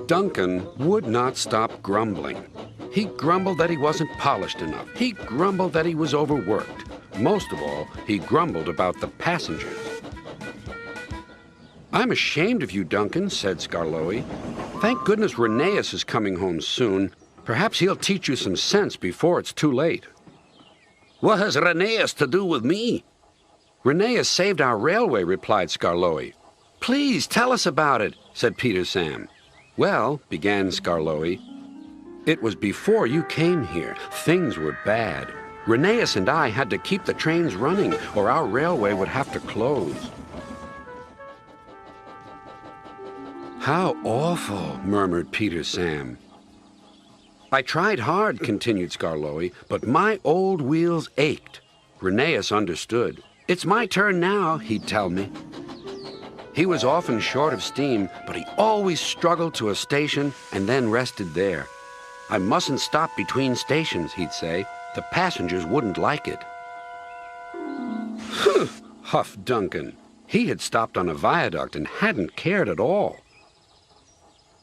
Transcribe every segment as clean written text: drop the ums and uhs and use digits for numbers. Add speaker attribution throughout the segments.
Speaker 1: Duncan would not stop grumbling. He grumbled that he wasn't polished enough. He grumbled that he was overworked. Most of all, he grumbled about the passengers. "I'm ashamed of you, Duncan," said Skarloey. "Thank goodness Rheneas is coming home soon. Perhaps he'll teach you some sense before it's too late."
Speaker 2: "What has Rheneas to do with me?"
Speaker 1: "Rheneas saved our railway," replied Skarloey. "Please tell us about it," said Peter Sam. "Well," began Skarloey, "it was before you came here. Things were bad. Rheneas and I had to keep the trains running, or our railway would have to close." "How awful," murmured Peter Sam. "I tried hard," continued Skarloey, "but my old wheels ached. Rheneas understood. 'It's my turn now,' he'd tell me. He was often short of steam, but he always struggled to a station and then rested there. 'I mustn't stop between stations,' he'd say. 'The passengers wouldn't like it.'" "Humph," huffed Duncan. He had stopped on a viaduct and hadn't cared at all.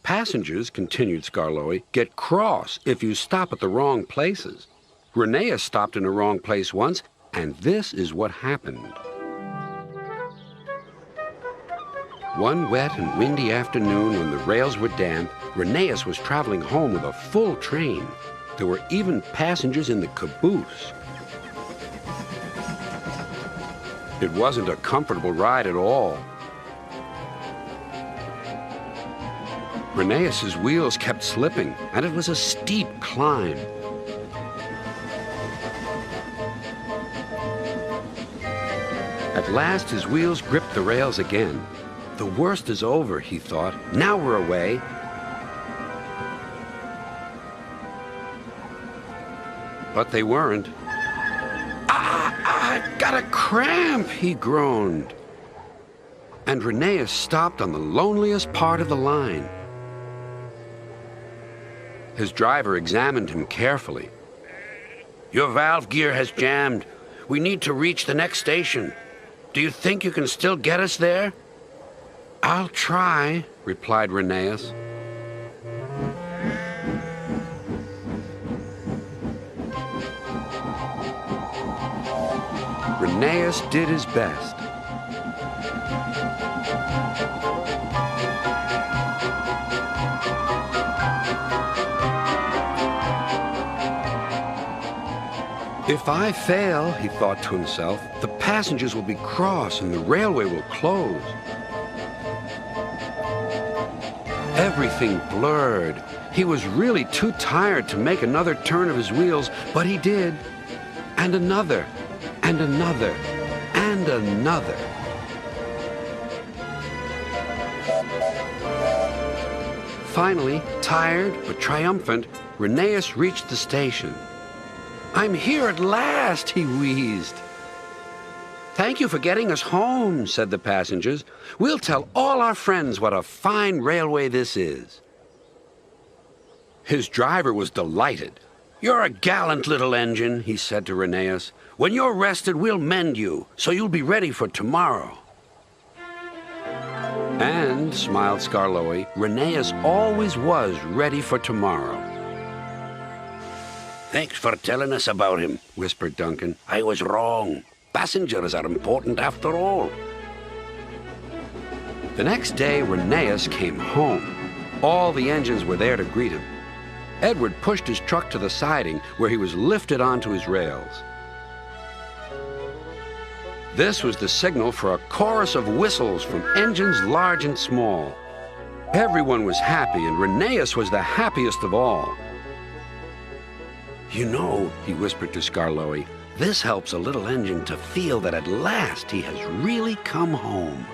Speaker 1: "Passengers," continued Skarloey, "get cross if you stop at the wrong places. Rheneas stopped in the wrong place once, and this is what happened. One wet and windy afternoon when the rails were damp, Rheneas was traveling home with a full train. There were even passengers in the caboose. It wasn't a comfortable ride at all. Rheneas's wheels kept slipping, and it was a steep climb. At last, his wheels gripped the rails again. The worst is over, he thought. Now we're away. But they weren't. I've got a cramp, he groaned. And Rheneas stopped on the loneliest part of the line. His driver examined him carefully. "Your valve gear has jammed. We need to reach the next station. Do you think you can still get us there?" "I'll try," replied Rheneas. Rheneas did his best. "If I fail," he thought to himself, "the passengers will be cross and the railway will close." Everything blurred. He was really too tired to make another turn of his wheels, but he did. And another, and another, and another. Finally, tired but triumphant, Rheneas reached the station. "I'm here at last," he wheezed. "Thank you for getting us home," said the passengers. "We'll tell all our friends what a fine railway this is." His driver was delighted. "You're a gallant little engine," he said to Rheneas. "When you're rested, we'll mend you, so you'll be ready for tomorrow." And, smiled Skarloey, Rheneas always was ready for tomorrow.
Speaker 2: "Thanks for telling us about him,"
Speaker 1: whispered Duncan.
Speaker 2: "I was wrong. Passengers are important after all."
Speaker 1: The next day, Rheneas came home. All the engines were there to greet him. Edward pushed his truck to the siding, where he was lifted onto his rails. This was the signal for a chorus of whistles from engines large and small. Everyone was happy, and Rheneas was the happiest of all. "You know," he whispered to Skarloey, "this helps a little engine to feel that at last he has really come home."